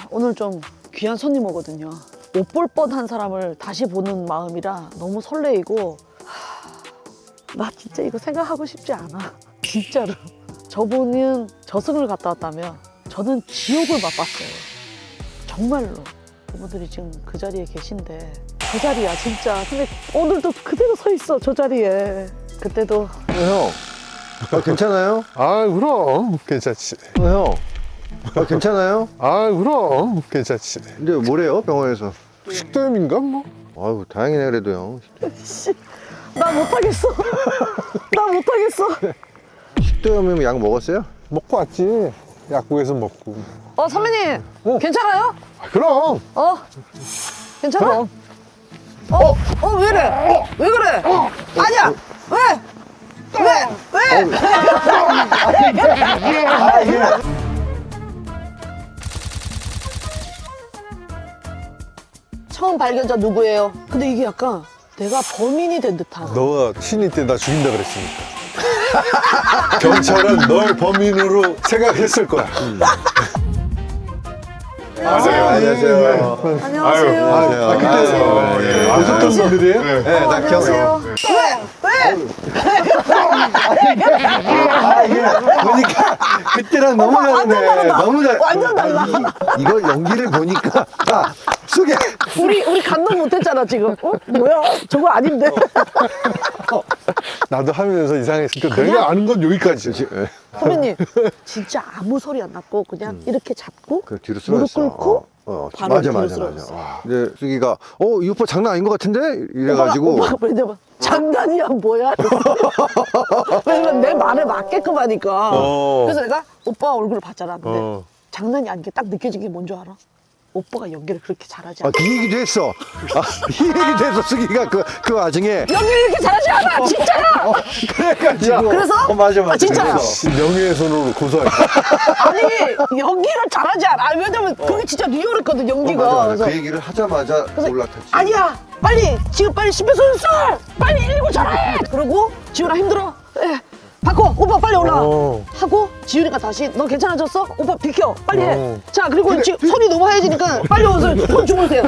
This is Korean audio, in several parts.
오늘 좀 귀한 손님 오거든요. 못 볼 뻔한 사람을 다시 보는 마음이라 너무 설레이고 나 진짜 이거 생각하고 싶지 않아. 진짜로. 저분은 저승을 갔다 왔다면 저는 지옥을 맛봤어요. 정말로. 그분들이 지금 그 자리에 계신데 그 자리야 진짜. 근데 오늘도 그대로 서 있어 저 자리에. 그때도 형, 괜찮아요? 아, 그럼 괜찮지. 형, 괜찮아요? 아, 그럼 괜찮지. 근데 뭐래요, 병원에서? 식도염인가 뭐? 아유, 다행이네, 그래도 형. 씨, 나 못하겠어. 나 못하겠어. 식도염이면 약 먹었어요? 먹고 왔지. 약국에서 먹고. 선배님 어. 괜찮아요? 아, 그럼. 괜찮아? 그럼. 왜 이래? 왜 그래? 아니야. 왜? 처음 발견자 누구예요? 근데 이게 약간 내가 범인이 된 듯한. 너가 신인 때 나 죽인다 그랬으니까. 경찰은 널 범인으로 생각했을 거야. 안녕하세요. 안녕하세요. 그때 오셨던 분들이에요? 네, 나 기억해요. 보니까 그때랑 너무 다르네. 너무 잘. 완전 달라. 이거 연기를 보니까 속에 우리 감동 못했잖아 지금. 뭐야? 저거 아닌데. 나도 하면서 이상했으니까 내가 아는 건 여기까지. 선배님 진짜 아무 소리 안 났고 그냥 이렇게 잡고 그 뒤로 무릎 쓰러졌어. 꿇고 바로 맞아, 뒤로 맞아, 쓰러졌어. 맞아. 근데 수기가 이 오빠 장난 아닌 것 같은데 이래가지고 오빠가 왜냐면 장난이야 뭐야? 왜냐면 내 말을 맞게끔 하니까. 그래서 내가 오빠 얼굴을 봤잖아. 근데 장난이 아닌 게 딱 느껴진 게 뭔 줄 알아? 오빠가 연기를 그렇게 잘하지 않아. 그 얘기도 했어. 이 얘기도 했어. 수기가 그 와중에 연기를 이렇게 잘하지 않아 진짜야. 그래가지고. 그래서? 맞아. 진짜야. 그래서. 명예훼손으로 고소할 거야. 아니 연기를 잘하지 않아. 왜냐면 그게 진짜 리얼했거든 연기가. 맞아. 그래서 그 얘기를 하자마자 그래서 올라탔지. 아니야 빨리 지금 빨리 심폐소생술 빨리 119 전화해. 그러고 지훈아 힘들어. 바꿔 오빠 빨리 올라와 하고 지훈이가 다시 너 괜찮아졌어? 오빠 비켜 빨리 해. 자 그리고 지금 손이 너무 하얘지니까 빨리 와서 손 주무세요.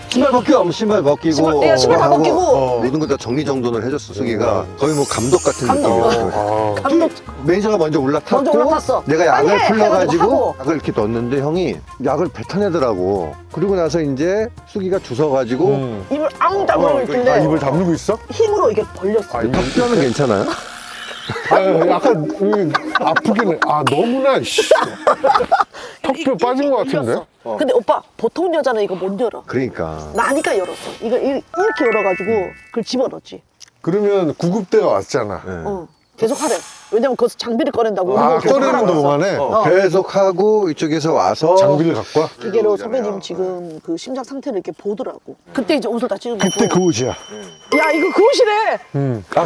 신발 벗겨. 신발 벗기고. 신발 다 하고, 벗기고. 모든 걸 다 정리정돈을 해줬어. 수기가 거의 뭐 감독 같은 감독. 느낌이었어. 감독 매니저가 먼저 올라탔고 먼저 올라탔어. 내가 빨리 약을 해! 풀러가지고 해가지고 약을 이렇게 넣었는데 형이 약을 뱉어내더라고. 그리고 나서 이제 수기가 주워가지고 입을 앙 다물고 있길래 아, 입을 다물고 있어? 힘으로 이게 벌렸어. 턱뼈는 괜찮아요? 약간 아프긴 해. 너무나 턱뼈 빠진 것 같은데? 열렸어. 근데 오빠 보통 여자는 이거 못 열어. 그러니까 나니까 열었어. 이거 이렇게 열어가지고 그걸 집어넣었지. 그러면 구급대가 왔잖아. 계속 하래. 왜냐면 거기서 장비를 꺼낸다고. 꺼내는 동안에 계속 하고 이쪽에서 와서 장비를 갖고 와? 기계로 선배님 지금 그 심장 상태를 이렇게 보더라고. 그때 이제 옷을 다 찢어놓고. 그때 그 옷이야. 야 이거 그 옷이래.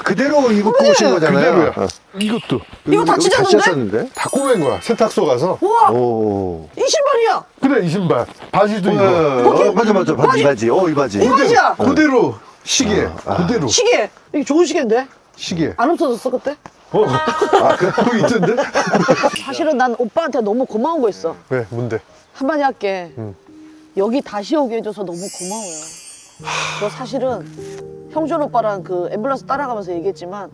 그대로 입고 오신 거잖아요. 그대로야. 이것도 이거 다 찢었는데? 찢었는데? 다 꼬맨 거야. 세탁소 가서. 우와 오. 이 신발이야. 그래, 이 신발. 바지도 이거. 맞아 바지 이 바지. 이 바지. 이 바지야. 그대로 시계. 그대로 시계. 이게 좋은 시계인데? 시계. 안 없어졌어 그때? 그거 있던데? 사실은 난 오빠한테 너무 고마운 거 있어. 왜? 뭔데? 한마디 할게. 여기 다시 오게 해줘서 너무 고마워요. 너 사실은 형준 오빠랑 그 앰뷸런스 따라가면서 얘기했지만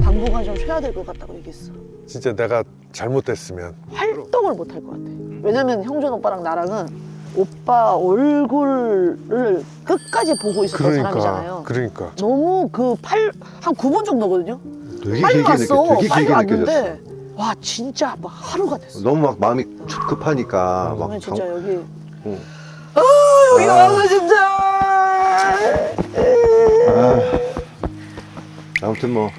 당분간 좀 쉬어야 될 것 같다고 얘기했어. 진짜 내가 잘못됐으면. 활동을 못 할 것 같아. 왜냐면 형준 오빠랑 나랑은 오빠 얼굴을 끝까지 보고 있었던 사람이잖아요. 그러니까. 너무 한 9분 정도거든요. 되게 빨리 길게 왔어. 되게 빨리 길게 왔는데 느껴졌어. 와 진짜 막 하루가 됐어. 너무 막 마음이 급하니까 막 그러면 진짜 여기 응. 여기 와서 진짜 아무튼 뭐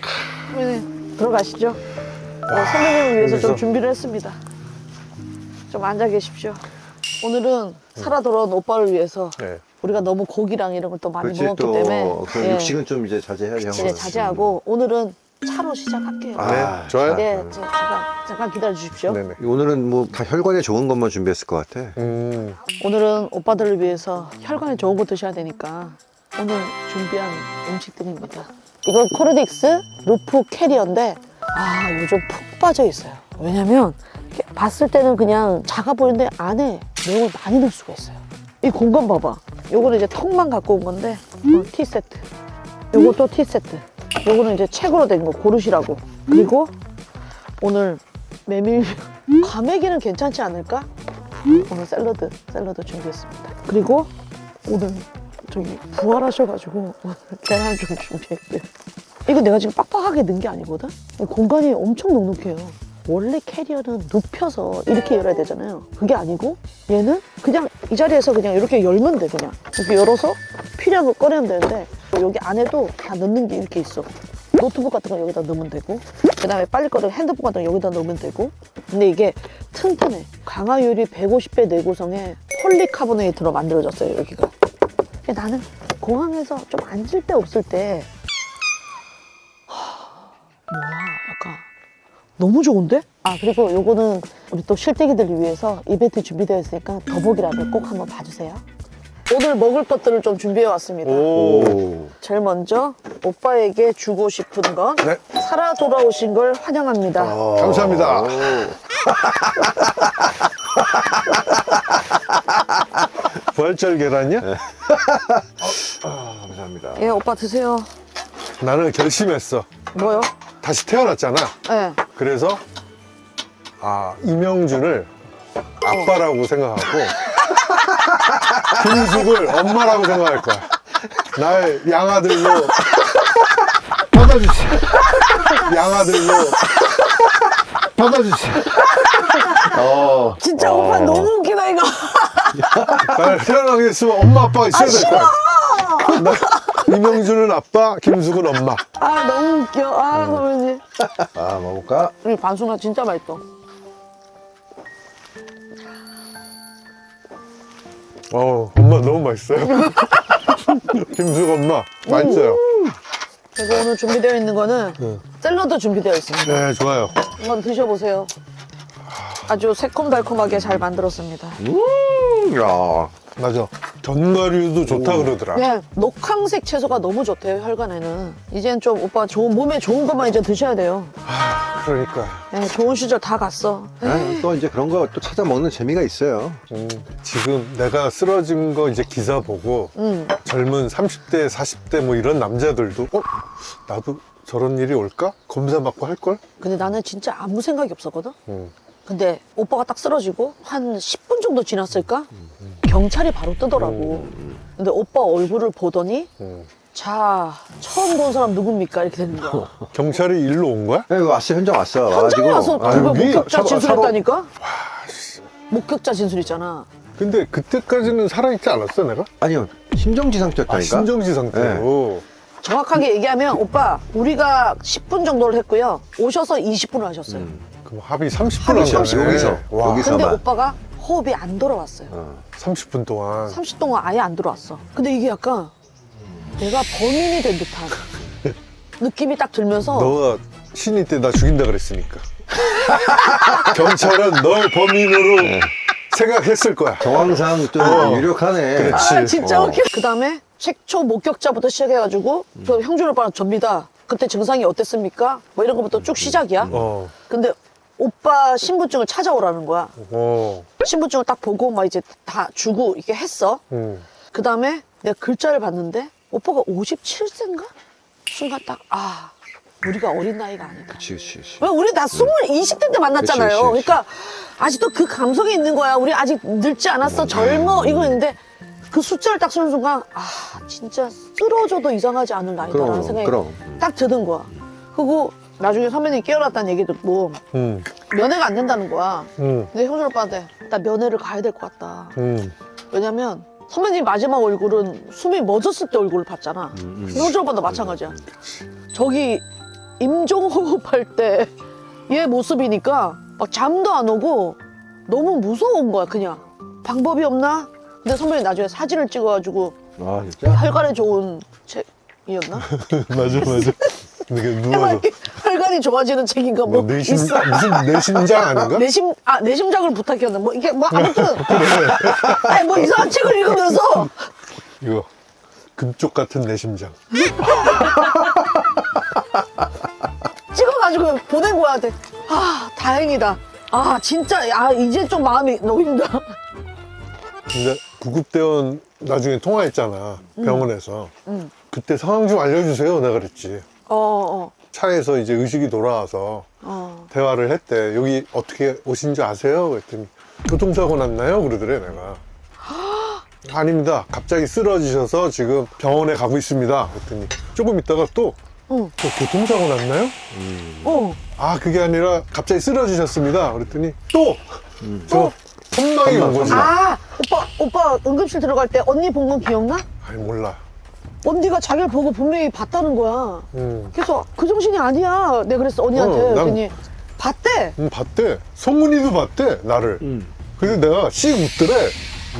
선배님 들어가시죠. 선배님을 위해서 좀 준비를 했습니다. 좀 앉아 계십시오. 오늘은 살아 돌아온 오빠를 위해서 네. 우리가 너무 고기랑 이런 걸 또 많이 그렇지 먹었기 또 때문에 그 예, 육식은 좀 이제 자제해야죠. 이제 자제하고 오늘은 차로 시작할게요. 네, 좋아요? 네, 잠깐 기다려 주십시오. 네네. 오늘은 뭐 다 혈관에 좋은 것만 준비했을 것 같아. 오늘은 오빠들을 위해서 혈관에 좋은 거 드셔야 되니까 오늘 준비한 음식들입니다. 이건 코르딕스 루프 캐리어인데 요즘 푹 빠져 있어요. 왜냐면 이렇게 봤을 때는 그냥 작아 보이는데 안에 내용을 많이 넣을 수가 있어요. 이 공간 봐봐. 요거는 이제 턱만 갖고 온 건데 티 세트. 요것도 티 세트. 요거는 이제 책으로 된 거 고르시라고. 그리고 오늘 메밀 과메기는 괜찮지 않을까? 오늘 샐러드 준비했습니다. 그리고 오늘 저기 부활하셔가지고 오늘 계란 좀 준비했고요. 이거 내가 지금 빡빡하게 넣은 게 아니거든? 공간이 엄청 넉넉해요. 원래 캐리어는 눕혀서 이렇게 열어야 되잖아요. 그게 아니고 얘는 그냥 이 자리에서 그냥 이렇게 열면 돼. 그냥 이렇게 열어서 필요한 거 꺼내면 되는데 여기 안에도 다 넣는 게 이렇게 있어. 노트북 같은 거 여기다 넣으면 되고, 그 다음에 빨리 꺼내 핸드폰 같은 거 여기다 넣으면 되고. 근데 이게 튼튼해. 강화유리 150배 내구성의 폴리카보네이트로 만들어졌어요. 여기가. 나는 공항에서 좀 앉을 데 없을 때 뭐야 약간 너무 좋은데? 아 그리고 요거는 우리 또 실대기들을 위해서 이벤트 준비되어 있으니까 더보기란을 꼭 한번 봐주세요. 오늘 먹을 것들을 좀 준비해 왔습니다. 오. 제일 먼저 오빠에게 주고 싶은 건 네. 살아 돌아오신 걸 환영합니다. 감사합니다. 부활절 계란이야? 감사합니다. 예, 오빠 드세요. 나는 결심했어. 뭐요? 다시 태어났잖아. 네. 그래서 이명준을 아빠라고 생각하고 김숙을 엄마라고 생각할 거야. 날 양아들로 받아주세요. 양아들로 받아주세요. 진짜 오빠 너무 웃기다 이거. 날 태어나게 됐으면 엄마 아빠가 있어야 될 거야. 이명준은 아빠, 김숙은 엄마. 아 너무 웃겨. 아 선배님. 먹어볼까? 우리 반숙나 진짜 맛있어. 엄마 너무 맛있어요. 김숙 엄마 맛있어요. 그리고 오늘 준비되어 있는 거는 샐러드 준비되어 있습니다. 네, 좋아요. 한번 드셔보세요. 아주 새콤달콤하게 잘 만들었습니다. 야, 맞아. 견과류도 좋다 그러더라. 네, 녹황색 채소가 너무 좋대요, 혈관에는. 이젠 좀 오빠 몸에 좋은 것만 이제 드셔야 돼요. 그러니까. 네, 좋은 시절 다 갔어. 또 이제 그런 거 또 찾아 먹는 재미가 있어요. 지금 내가 쓰러진 거 이제 기사 보고 젊은 30대, 40대 뭐 이런 남자들도 나도 저런 일이 올까? 검사 받고 할걸? 근데 나는 진짜 아무 생각이 없었거든? 근데 오빠가 딱 쓰러지고 한 10분 정도 지났을까? 경찰이 바로 뜨더라고. 근데 오빠 얼굴을 보더니 자, 처음 본 사람 누굽니까? 이렇게 되는 거야. 경찰이 일로 온 거야? 야, 이거 왔어, 현장 왔어. 현장 와서 그거 여기? 목격자 사고- 진술했다니까? 목격자 진술 있잖아. 근데 그때까지는 살아있지 않았어 내가? 아니요, 심정지 상태였다니까. 심정지 상태로. 정확하게 얘기하면 오빠 우리가 10분 정도를 했고요. 오셔서 20분을 하셨어요. 그럼 합의 30분 합의 한 거네. 30분. 여기서. 와, 여기서. 근데 잠깐만. 오빠가 호흡이 안 돌아왔어요. 30분 동안. 30분 동안 아예 안 들어왔어. 근데 이게 약간 내가 범인이 된 듯한 느낌이 딱 들면서 너가 신인 때 나 죽인다 그랬으니까. 경찰은 널 범인으로 생각했을 거야. 정황상 좀 유력하네. 그렇지. 아 진짜 웃겨. 그 다음에 최초 목격자부터 시작해가지고 그 형준 오빠랑 접니다. 그때 증상이 어땠습니까? 뭐 이런 것부터 쭉 시작이야. 근데 오빠 신분증을 찾아오라는 거야. 신분증을 딱 보고 막 이제 다 주고 이렇게 했어. 그 다음에 내가 글자를 봤는데 오빠가 57세인가? 순간 딱 우리가 어린 나이가 아닐까. 그치. 왜 우리 다 20대 때 만났잖아요. 그치. 그러니까 아직도 그 감성이 있는 거야. 우리 아직 늙지 않았어. 젊어. 이거 있는데 그 숫자를 딱 쓰는 순간 진짜 쓰러져도 이상하지 않을 나이다라는 생각이 딱 드는 거야. 그리고 나중에 선배님이 깨어났다는 얘기 듣고 면회가 안 된다는 거야. 근데 형준 오빠한테 나 면회를 가야 될 것 같다. 왜냐면 선배님 마지막 얼굴은 숨이 멎었을 때 얼굴을 봤잖아. 형준 오빠도 마찬가지야. 저기 임종호흡할 때 얘 모습이니까 막 잠도 안 오고 너무 무서운 거야. 그냥 방법이 없나? 근데 선배님 나중에 사진을 찍어가지고 진짜? 혈관에 좋은 책이었나? 맞아. 이게 누워서. 혈관이 좋아지는 책인가 뭐 내심, 있어. 무슨 내심장 아닌가? 내 심장을 부탁했나? 뭐 이게 뭐 아무튼 아니 뭐 이상한 책을 읽으면서 이거 금쪽 같은 내심장. 찍어가지고 보낸 거야. 다행이다. 진짜 이제 좀 마음이 놓인다. 근데 구급대원 나중에 통화했잖아. 병원에서. 그때 상황 좀 알려주세요. 내가 그랬지. 차에서 이제 의식이 돌아와서 대화를 했대. 여기 어떻게 오신 줄 아세요? 그랬더니 교통사고 났나요? 그러더래 내가. 아닙니다. 갑자기 쓰러지셔서 지금 병원에 가고 있습니다. 그랬더니 조금 있다가 또 교통사고 났나요? 아 그게 아니라 갑자기 쓰러지셨습니다. 그랬더니 또 선망이 온 거지. 오빠 응급실 들어갈 때 언니 본 건 기억나? 아니 몰라. 언니가 자기를 보고 분명히 봤다는 거야. 그래서 그 정신이 아니야. 내가 그랬어 언니한테. 그랬더니 봤대. 봤대. 송은이도 봤대 나를. 그래서 내가 씩 웃더래.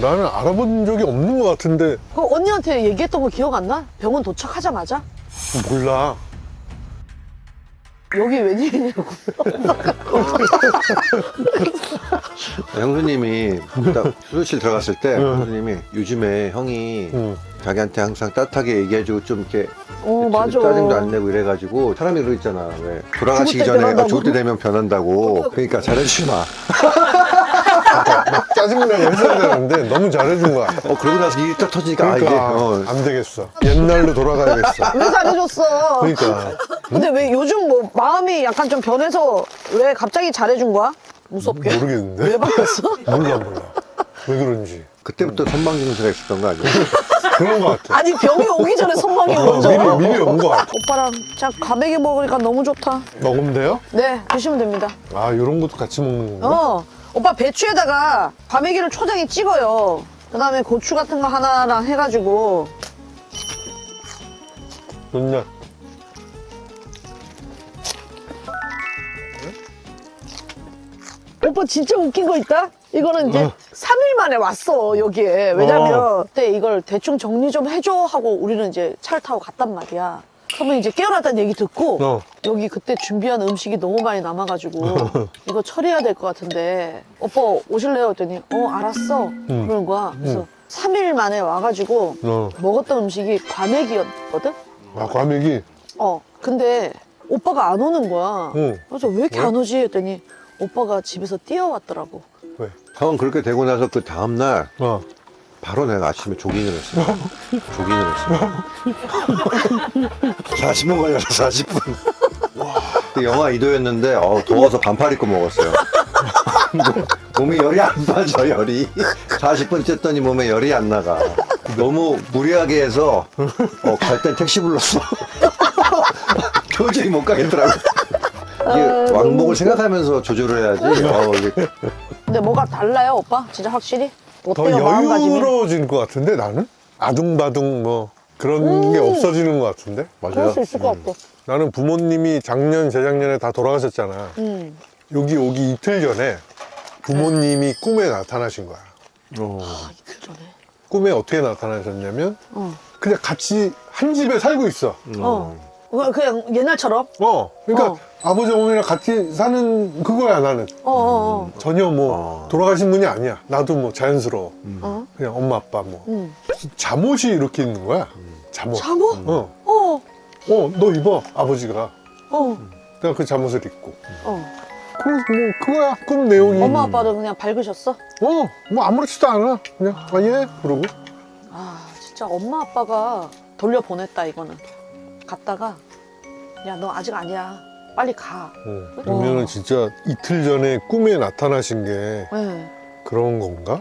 나는 알아본 적이 없는 것 같은데. 그 언니한테 얘기했던 거 기억 안 나? 병원 도착하자마자? 몰라. 여기 웬일이냐고. 형수님이 딱 수술실 들어갔을 때 형수님이 요즘에 형이 자기한테 항상 따뜻하게 얘기해주고 좀 이렇게 맞아. 짜증도 안 내고 이래가지고 사람이 그러 있잖아. 왜 돌아가시기 죽을 때 전에 변한다고? 죽을 때 되면 변한다고. 그러니까 잘해주지 마. 막 짜증나게 했어야 되는데 너무 잘해준 거야. 그러고 나서 일이 딱 터지니까 그러니까 안 되겠어. 옛날로 돌아가야겠어. 왜 잘해줬어? 그러니까. 근데 왜 요즘 뭐 마음이 약간 좀 변해서 왜 갑자기 잘해준 거야? 무섭게? 모르겠는데. 왜 바뀌었어? 몰라. 왜 그런지. 그때부터 선망증세가 있었던 거 아니야? 그런 것 같아. 아니 병이 오기 전에 선망이 먼저. 미리 온 것 같아. 오빠랑 자 과메기 먹으니까 너무 좋다. 먹으면 돼요? 네 드시면 됩니다. 아 이런 것도 같이 먹는 건가? 오빠 배추에다가 과메기를 초장에 찍어요. 그 다음에 고추 같은 거 하나랑 해가지고. 좋냐? 오빠 진짜 웃긴 거 있다? 이거는 이제 3일 만에 왔어 여기에. 왜냐면 그때 이걸 대충 정리 좀 해줘 하고 우리는 이제 차를 타고 갔단 말이야. 그러면 이제 깨어났다는 얘기 듣고 여기 그때 준비한 음식이 너무 많이 남아가지고 이거 처리해야 될 것 같은데 오빠 오실래요? 했더니 알았어 그러는 거야. 그래서 3일 만에 와가지고 먹었던 음식이 과메기였거든? 아 과메기? 근데 오빠가 안 오는 거야. 그래서 왜 이렇게 안 오지? 했더니 오빠가 집에서 뛰어왔더라고. 왜? 형은 그렇게 되고 나서 그 다음날 바로 내가 아침에 조깅을 했어. 조깅을 했어. 40분 걸려서 40분. 그때 영하 2도였는데 더워서 반팔 입고 먹었어요. 몸이 열이 안 빠져, 열이. 40분 쬐더니 몸에 열이 안 나가. 너무 무리하게 해서 갈 땐 택시 불렀어. 도저히 못 가겠더라고. 이게 왕복을 생각하면서 조절을 해야지. 근데 뭐가 달라요 오빠? 진짜 확실히? 더 어때요 마음가짐이? 여유로워진 것 같은데 나는? 아둥바둥 뭐 그런 게 없어지는 것 같은데? 그럴 수 있을 것 같아. 나는 부모님이 작년, 재작년에 다 돌아가셨잖아. 여기 오기 이틀 전에 부모님이 꿈에 나타나신 거야. 이틀 전에? 꿈에 어떻게 나타나셨냐면 그냥 같이 한 집에 살고 있어. 그냥 옛날처럼? 그러니까 아버지 어머니랑 같이 사는 그거야 나는. 전혀 뭐 돌아가신 분이 아니야. 나도 뭐 자연스러워. 그냥 엄마 아빠 뭐 잠옷이 이렇게 있는 거야. 잠옷. 잠옷? 너 입어 아버지가. 내가 그 잠옷을 입고. 그래서 뭐 그거야 꿈 내용이. 엄마 아빠도 그냥 밝으셨어? 뭐 아무렇지도 않아. 그냥 예 그러고. 진짜 엄마 아빠가 돌려보냈다 이거는. 갔다가 야 너 아직 아니야 빨리 가. 그러면은 진짜 이틀 전에 꿈에 나타나신 게 네. 그런 건가?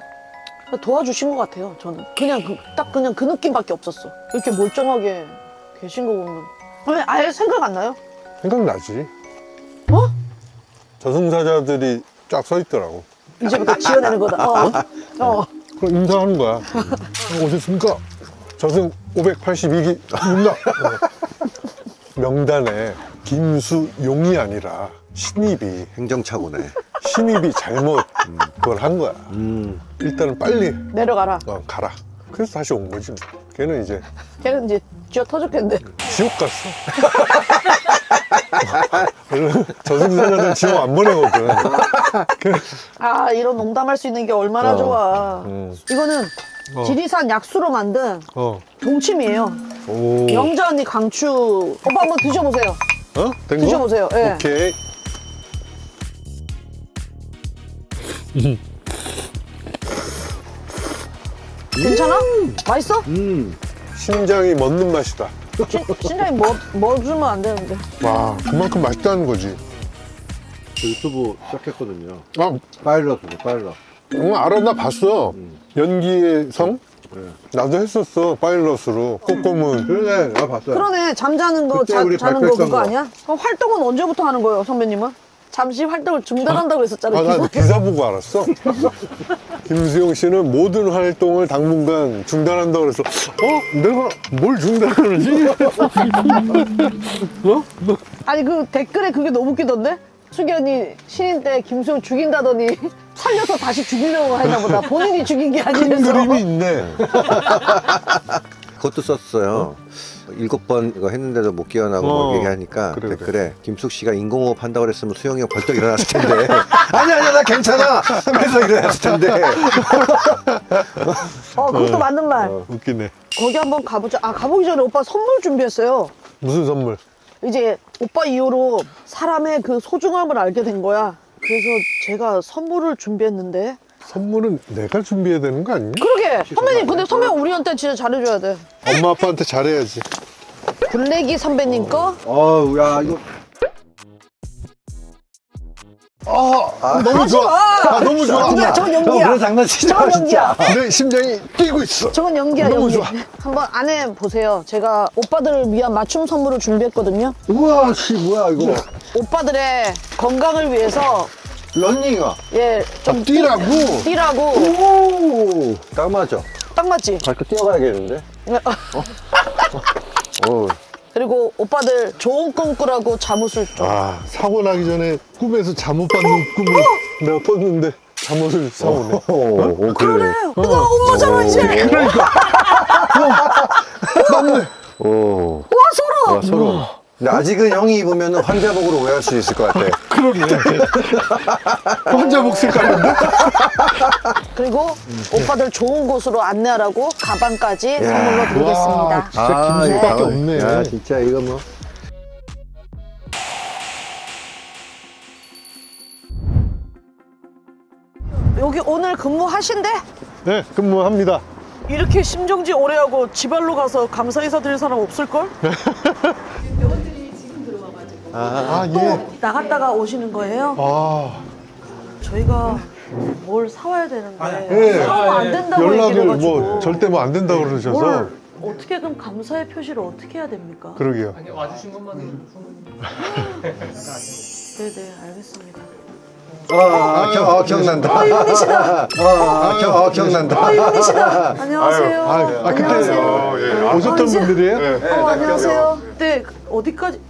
도와주신 것 같아요 저는. 그냥 딱 그냥 그 느낌밖에 없었어. 이렇게 멀쩡하게 계신 거 보면. 왜 아예 생각 안 나요? 생각나지. 저승사자들이 쫙 서 있더라고. 이제부터 지어내는 거다. 그럼 인사하는 거야. 오셨습니까? 저승 582기 입니다. 명단에 김수용이 아니라 신입이 잘못 그걸 한 거야. 일단은 빨리 내려가라. 가라. 그래서 다시 온 거지. 걔는 이제 걔는 이제 쥐어 터졌겠는데. 지옥 갔어. 저승사자들 지옥 안 보내거든. 이런 농담할 수 있는 게 얼마나 좋아. 이거는 지리산 약수로 만든 동치미예요. 영자 언니 강추. 오빠 한번 드셔보세요. 된 거? 드셔보세요. 예. 오케이. 괜찮아? 맛있어? 심장이 멎는 맛이다. 신장이 뭐 주면 안 되는데. 와, 그만큼 맛있다는 거지. 유튜브 시작했거든요. 아, 파일럿으로. 알아, 나 봤어. 연기의 성? 네. 나도 했었어, 파일럿으로. 꼬꼬문. 그러네, 나 봤어요. 그러네. 잠자는 거, 그때 우리 자는 거 발표했던 그거 거. 아니야? 그럼 활동은 언제부터 하는 거예요, 선배님은? 잠시 활동을 중단한다고 했었잖아요. 아, 나 기사 보고 알았어. 김수용 씨는 모든 활동을 당분간 중단한다고 그래서, 내가 뭘 중단하는지? 아니 그 댓글에 그게 너무 웃기던데? 수견이 신인 때 김수영 죽인다더니 살려서 다시 죽이려고 했나 보다. 본인이 죽인 게 큰 아니면서. 그림이 있네. 그것도 썼어요. 7번 이거 했는데도 못 깨어나고 뭐 얘기하니까 그래. 댓글에 김숙 씨가 인공호흡 한다고 그랬으면 수영이 형 벌떡 일어났을 텐데 아니야 나 괜찮아 하면서 일어났을 텐데 그것도 맞는 말. 웃기네. 거기 한번 가보자. 가보기 전에 오빠 선물 준비했어요. 무슨 선물? 이제 오빠 이후로 사람의 그 소중함을 알게 된 거야. 그래서 제가 선물을 준비했는데. 선물은 내가 준비해야 되는 거 아니야? 그러게 선배님, 근데 선배님 우리한테 진짜 잘해줘야 돼. 엄마 아빠한테 잘해야지. 블랙이 선배님 거. 어우 야 이거 너무 좋아. 너무 좋아. 연기야, 저건 형 연기야. 그런 장난치지 마 저건 진짜 연기야. 내 심장이 뛰고 있어. 저건 연기야, 너무 연기. 좋아. 한번 안에 보세요. 제가 오빠들을 위한 맞춤 선물을 준비했거든요. 우와 씨 뭐야 이거 오빠들의 건강을 위해서 런닝아 좀 뛰라고. 뛰라고. 오딱 맞아 딱 맞지? 발끝 뛰어가야겠는데 어 그리고 오빠들 좋은 꿈 꾸라고 잠옷을 좀. 사고 나기 전에 꿈에서 잠못 받는 꿈을 내가 꿨는데 잠옷을 사오네. 오, 그래. 나 엄마잖아 이제. 맞네. 오. 와 서로. 와, 서로. 근데 아직은 형이 입으면 환자복으로 오해할 수 있을 것 같아. 그러게. 환자복 색깔인데? 그리고 오빠들 좋은 곳으로 안내하라고 가방까지 선물로 드리겠습니다. 진짜 김숙밖에 없네. 야, 진짜 이거 뭐. 여기 오늘 근무하신대? 네, 근무합니다. 이렇게 심정지 오래 하고 지발로 가서 감사 인사 드릴 사람 없을걸? 예. 나갔다가 오시는 거예요? 저희가 뭘 사와야 되는데 네. 사오면 안 된다고 연락을 얘기를 해가지고 뭐 절대 뭐 안 된다고 그러셔서. 뭘 어떻게 그럼 감사의 표시를 어떻게 해야 됩니까? 그러게요. 아니 와주신 것만으로 네네 알겠습니다. 기억난다. 이분이시다. 기억난다. 이분이시다. 안녕하세요. 그때 안녕하세요. 오셨던 이제- 분들이에요? 안녕하세요. 네 어디까지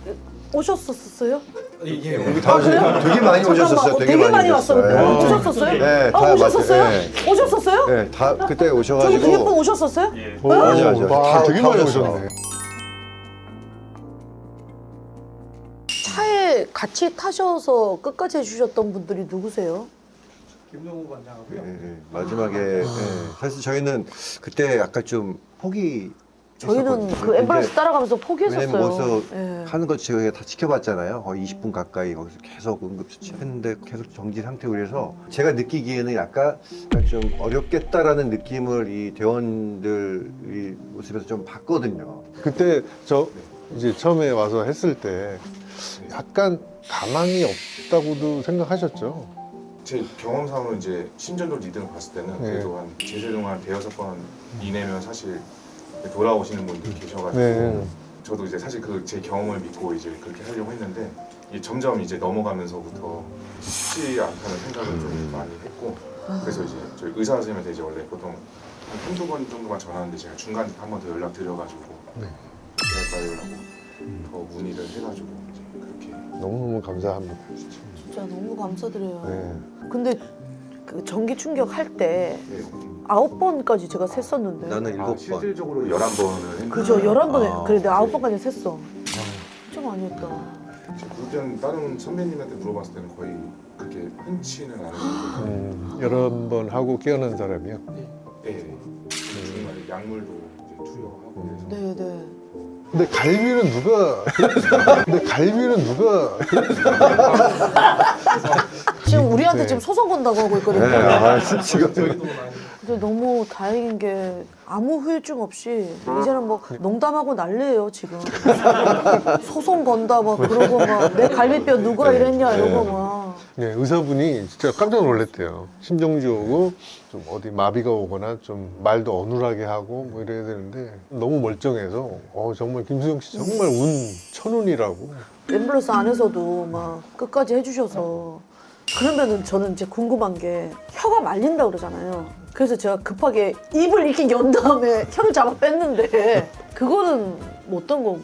오셨었어요? 이게 다 되게 많이 오셨었어요. 되게 많이 왔어요. 오셨어요. 오셨었어요? 네, 다 오셨었어요? 맞아요. 오셨었어요? 네, 다 그때 저기 오셔가지고. 뒤에 분 오셨었어요? 맞아. 되게 다 많이 오셨어. 오셨네. 차에 같이 타셔서 끝까지 해주셨던 분들이 누구세요? 김동우 관장하고요. 마지막에 사실 저희는 그때 약간 좀 포기. 저희는 그 엠버레스 따라가면서 포기했었어요. 왜냐면 거기서 예. 하는 거 저희가 다 지켜봤잖아요. 거의 20분 가까이 거기서 계속 응급처치했는데 계속 정지 상태고 그래서 제가 느끼기에는 약간 좀 어렵겠다라는 느낌을 이 대원들이 모습에서 좀 봤거든요. 그때 저 이제 처음에 와서 했을 때 약간 가망이 없다고도 생각하셨죠? 제 경험상으로 이제 신전도 리듬을 봤을 때는 그래도 한 제주동 한 대여섯 번 이내면 사실 돌아오시는 분들 계셔가지고 네. 저도 이제 사실 그 제 경험을 믿고 이제 그렇게 하려고 했는데 이게 점점 이제 넘어가면서부터 쉽지 않다는 생각을 좀 많이 했고 그래서 이제 저희 의사 선생님한테 이제 원래 보통 한 한두 번 정도만 전화하는데 제가 중간에 한 번 더 연락 드려가지고 기다릴까요라고 더 문의를 해가지고 이제 그렇게 너무너무 감사합니다. 진짜. 진짜 너무 감사드려요. 네. 근데 그 전기 충격 할 때 네. 9번까지 제가 셌었는데. 나는 7번. 실질적으로 11번을 했는데 그죠, 11번에. 그래, 내가 9번까지 셌어. 진짜 많이 했다. 그때는 다른 선배님한테 물어봤을 때는 거의 그렇게 흔치는 않은 여러 번 하고 깨어난 사람이요. 예. 중간에 약물도 이제 투여하고 그래서 네네. 근데 갈비는 누가? 근데 갈비는 누가? 지금 우리한테 저한테 네. 지금 소송 건다고 하고 있거든요. 네, 아, 지금 저희도 많이 근데 너무 다행인 게 아무 후유증 없이 이제는 뭐 농담하고 난리예요 지금. 소송 건다 막 그러고 막 내 갈비뼈 누가 이랬냐 이러고 막. 네, 의사분이 진짜 깜짝 놀랐대요. 심정지 오고 좀 어디 마비가 오거나 좀 말도 어눌하게 하고 뭐 이래야 되는데 너무 멀쩡해서 정말 김수영 씨 정말 운 천운이라고. 앰뷸런스 안에서도 막 끝까지 해주셔서 그러면은 저는 이제 궁금한 게 혀가 말린다 그러잖아요. 그래서 제가 급하게 입을 이렇게 연 다음에 혀를 잡아 뺐는데 그거는 뭐 어떤 거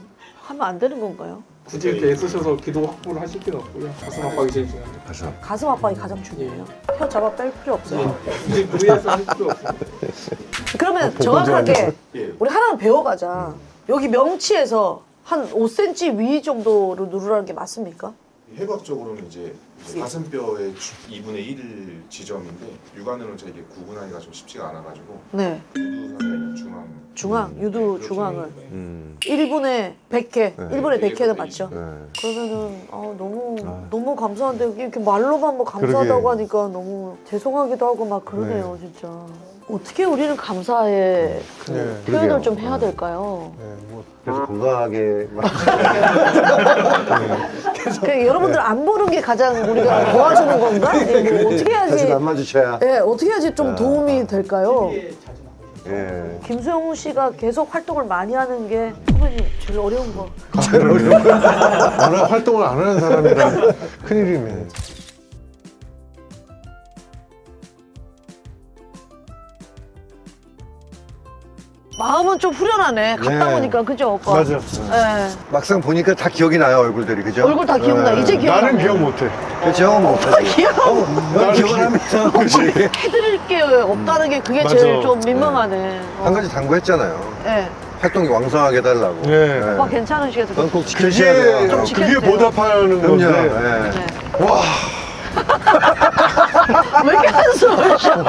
하면 안 되는 건가요? 굳이 이렇게 애쓰셔서 기도 확보를 하실 필요 없고요. 가슴 압박이 제일 중요합니다. 가슴 압박이 가장 중요해요. 혀 잡아 뺄 필요 없어요. 굳이 무리해서 할 필요 없습니다. 그러면 정확하게 예. 우리 하나는 배워가자. 여기 명치에서 한 5cm 위 정도로 누르라는 게 맞습니까? 해부학적으로는 이제 가슴뼈의 2분의 1 지점인데 육안으로는 제가 이게 구분하기가 좀 쉽지가 않아가지고 네. 유두상의 중앙 유두 중앙을 음, 1분에 100회, 1분에 100회는 맞죠? 네. 그러면은 너무 감사한데 이렇게 말로만 뭐 감사하다고 그러게. 하니까 너무 죄송하기도 하고 막 그러네요 진짜. 어떻게 우리는 감사의 그 네, 표현을 그러게요. 좀 해야 될까요? 네, 뭐 그래서 건강하게 그러니까 여러분들 안 보는 게 가장 우리가 도와주는 건가? 뭐 어떻게 자주 해야지? 안 마주쳐야. 네, 어떻게 해야지 좀 도움이 될까요? 예. 김수영 씨가 계속 활동을 많이 하는 게 선배님 제일 어려운 거. 워낙 활동을 안 하는 사람이라 큰일이네. 마음은 좀 후련하네. 갔다 네. 오니까 그죠? 오빠? 맞아. 네. 막상 보니까 다 기억이 나요, 얼굴들이. 그죠? 얼굴 다 기억나. 네. 이제 기억. 나는 기억 못해. 그렇죠? 못하지. 기억. 넌 기억을 하면서 해드릴 게 없다는 게 그게 맞아. 제일 좀 민망하네. 한 가지 당부했잖아요. 네. 활동이 왕성하게 해달라고. 네. 오빠 괜찮으시겠어요? 그건 꼭 지켜주셔야 돼요. 좀 지켜주세요. 그게 보답하는 그럼요. 건데. 예. 네. 와, 왜 이렇게 한숨을 쉬어?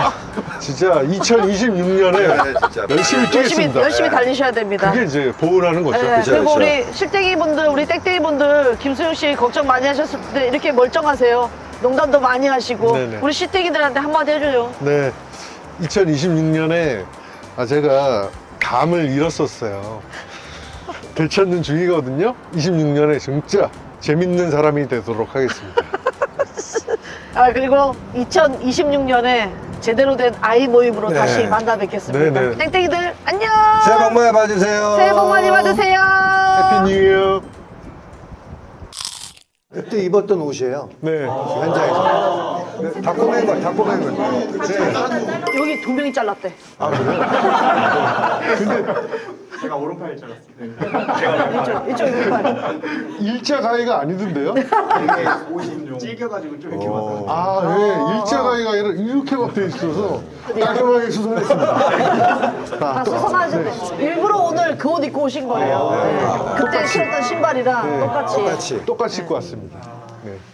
진짜 2026년에 네, 진짜. 열심히 뛰겠습니다. 열심히 달리셔야 됩니다. 그게 이제 보호라는 거죠. 네, 그쵸, 그리고 그쵸. 우리 실땡이 분들, 우리 땡땡이 분들, 김수영 씨 걱정 많이 하셨을 때 이렇게 멀쩡하세요. 농담도 많이 하시고 네네. 우리 실땡이들한테 한마디 해줘요. 네, 2026년에 제가 감을 잃었었어요. 되찾는 중이거든요. 26년에 진짜 재밌는 사람이 되도록 하겠습니다. 그리고 2026년에 제대로 된 아이 모임으로 네. 다시 만나 뵙겠습니다. 네네. 땡땡이들 안녕. 새해 복 많이 받으세요. 새해 복 많이 받으세요. 해피 뉴 이어. 그때 입었던 옷이에요. 네. 현장에서. 다 꼬맨 거예요, 다 꼬맨 거예요. 네. 여기 2명이 잘랐대. 제가 오른팔 잘랐습니다. 이쪽 왼팔. 일자 가위가 아니던데요? 옷이 좀 찔겨가지고 좀 이렇게 와서. 아, 네. 일자 가위가 아니라 이렇게 막 돼 있어서 깔끔하게 수선했습니다. 다 수선하셨네. 일부러 오늘 그 옷 입고 오신 거예요. 네. 그때 신었던 신발이랑 똑같이. 같이. 똑같이 입고 왔습니다.